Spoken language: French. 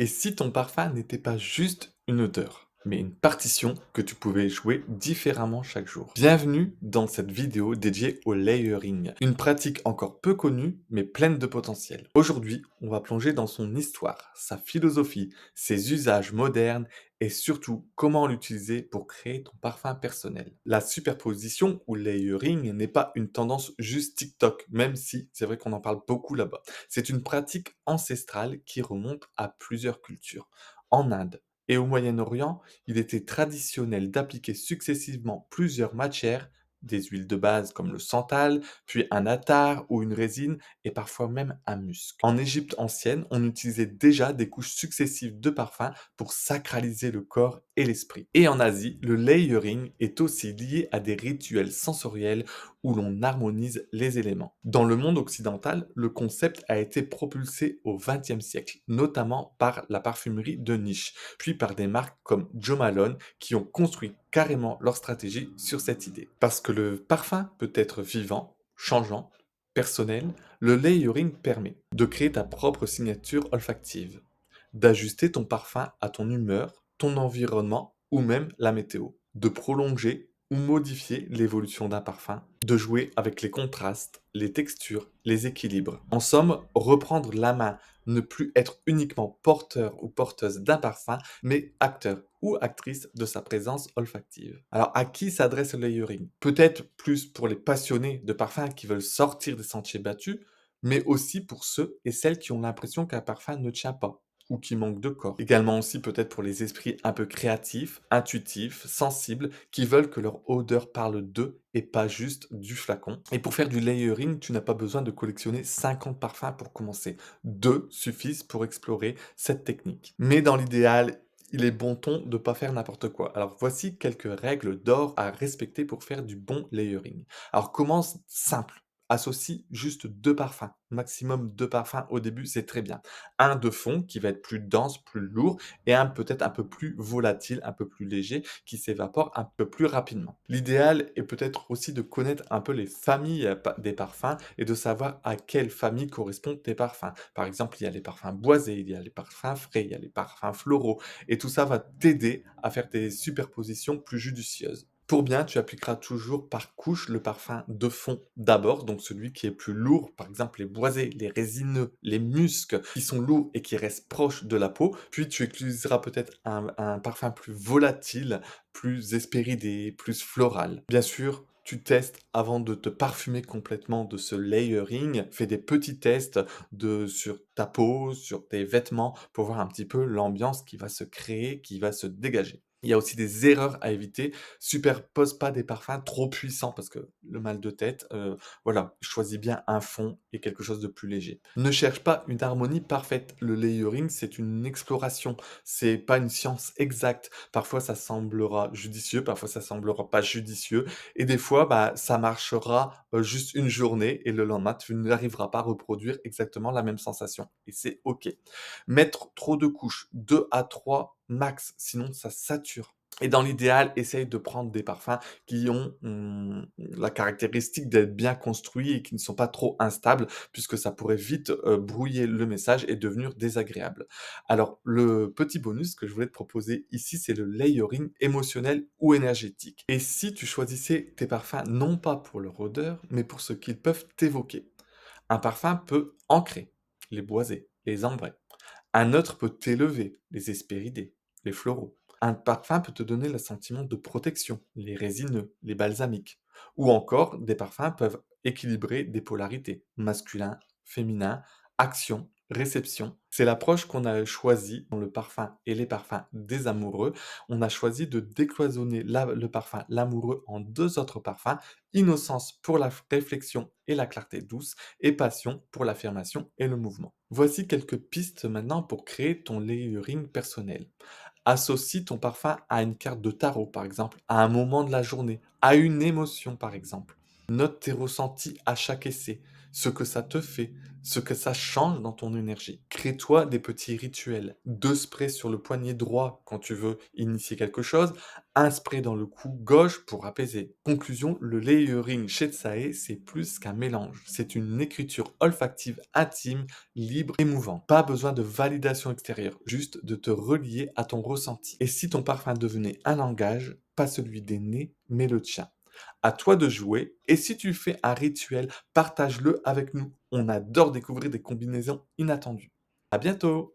Et si ton parfum n'était pas juste une odeur, mais une partition que tu pouvais jouer différemment chaque jour? Bienvenue dans cette vidéo dédiée au layering, une pratique encore peu connue mais pleine de potentiel. Aujourd'hui, on va plonger dans son histoire, sa philosophie, ses usages modernes et surtout comment l'utiliser pour créer ton parfum personnel. La superposition ou layering n'est pas une tendance juste TikTok, même si c'est vrai qu'on en parle beaucoup là-bas. C'est une pratique ancestrale qui remonte à plusieurs cultures. En Inde et au Moyen-Orient, il était traditionnel d'appliquer successivement plusieurs matières, des huiles de base comme le santal, puis un attar ou une résine et parfois même un musc. En Égypte ancienne, on utilisait déjà des couches successives de parfums pour sacraliser le corps et l'esprit. Et en Asie, le layering est aussi lié à des rituels sensoriels où l'on harmonise les éléments. Dans le monde occidental, le concept a été propulsé au XXe siècle, notamment par la parfumerie de niche, puis par des marques comme Jo Malone qui ont construit carrément leur stratégie sur cette idée. Parce que le parfum peut être vivant, changeant, personnel, le layering permet de créer ta propre signature olfactive, d'ajuster ton parfum à ton humeur, ton environnement ou même la météo, de prolonger ou modifier l'évolution d'un parfum, de jouer avec les contrastes, les textures, les équilibres. En somme, reprendre la main, ne plus être uniquement porteur ou porteuse d'un parfum, mais acteur ou actrice de sa présence olfactive. Alors, à qui s'adresse le layering? Peut-être plus pour les passionnés de parfums qui veulent sortir des sentiers battus, mais aussi pour ceux et celles qui ont l'impression qu'un parfum ne tient pas ou qui manque de corps. Également aussi peut-être pour les esprits un peu créatifs, intuitifs, sensibles, qui veulent que leur odeur parle d'eux et pas juste du flacon. Et pour faire du layering, tu n'as pas besoin de collectionner 50 parfums pour commencer. 2 suffisent pour explorer cette technique. Mais dans l'idéal, il est bon ton de ne pas faire n'importe quoi. Alors voici quelques règles d'or à respecter pour faire du bon layering. Alors commence simple. Associe juste 2 parfums, maximum 2 parfums au début, c'est très bien. Un de fond qui va être plus dense, plus lourd et un peut-être un peu plus volatile, un peu plus léger, qui s'évapore un peu plus rapidement. L'idéal est peut-être aussi de connaître un peu les familles des parfums et de savoir à quelle famille correspondent tes parfums. Par exemple, il y a les parfums boisés, il y a les parfums frais, il y a les parfums floraux et tout ça va t'aider à faire des superpositions plus judicieuses. Pour bien, tu appliqueras toujours par couche le parfum de fond d'abord, donc celui qui est plus lourd, par exemple les boisés, les résineux, les muscs, qui sont lourds et qui restent proches de la peau. Puis tu utiliseras peut-être un parfum plus volatile, plus hespéridé, plus floral. Bien sûr, tu testes avant de te parfumer complètement de ce layering. Fais des petits tests sur ta peau, sur tes vêtements, pour voir un petit peu l'ambiance qui va se créer, qui va se dégager. Il y a aussi des erreurs à éviter. Superpose pas des parfums trop puissants parce que le mal de tête, voilà, choisis bien un fond et quelque chose de plus léger. Ne cherche pas une harmonie parfaite. Le layering, c'est une exploration, c'est pas une science exacte. Parfois, ça semblera judicieux, parfois ça semblera pas judicieux et des fois, bah, ça marchera, juste une journée et le lendemain, tu n'arriveras pas à reproduire exactement la même sensation et c'est OK. Mettre trop de couches, 2 à 3 max, sinon ça sature. Et dans l'idéal, essaye de prendre des parfums qui ont, la caractéristique d'être bien construits et qui ne sont pas trop instables, puisque ça pourrait vite, brouiller le message et devenir désagréable. Alors, le petit bonus que je voulais te proposer ici, c'est le layering émotionnel ou énergétique. Et si tu choisissais tes parfums non pas pour leur odeur, mais pour ce qu'ils peuvent t'évoquer? Un parfum peut ancrer, les boisés, les ambrés. Un autre peut t'élever, les hespéridés, les floraux. Un parfum peut te donner le sentiment de protection, les résineux, les balsamiques. Ou encore, des parfums peuvent équilibrer des polarités, masculin, féminin, action, réception. C'est l'approche qu'on a choisie dans le parfum et les parfums des amoureux. On a choisi de décloisonner le parfum, l'amoureux, en deux autres parfums, innocence pour la réflexion et la clarté douce, et passion pour l'affirmation et le mouvement. Voici quelques pistes maintenant pour créer ton layering personnel. Associe ton parfum à une carte de tarot, par exemple, à un moment de la journée, à une émotion, par exemple. Note tes ressentis à chaque essai. ce que ça te fait, ce que ça change dans ton énergie. Crée-toi des petits rituels. 2 sprays sur le poignet droit quand tu veux initier quelque chose, un spray dans le cou gauche pour apaiser. Conclusion, le layering chez Tsae, c'est plus qu'un mélange. C'est une écriture olfactive intime, libre, émouvante. Pas besoin de validation extérieure, juste de te relier à ton ressenti. Et si ton parfum devenait un langage, pas celui des nez, mais le tien. À toi de jouer, et si tu fais un rituel, partage-le avec nous. On adore découvrir des combinaisons inattendues. À bientôt!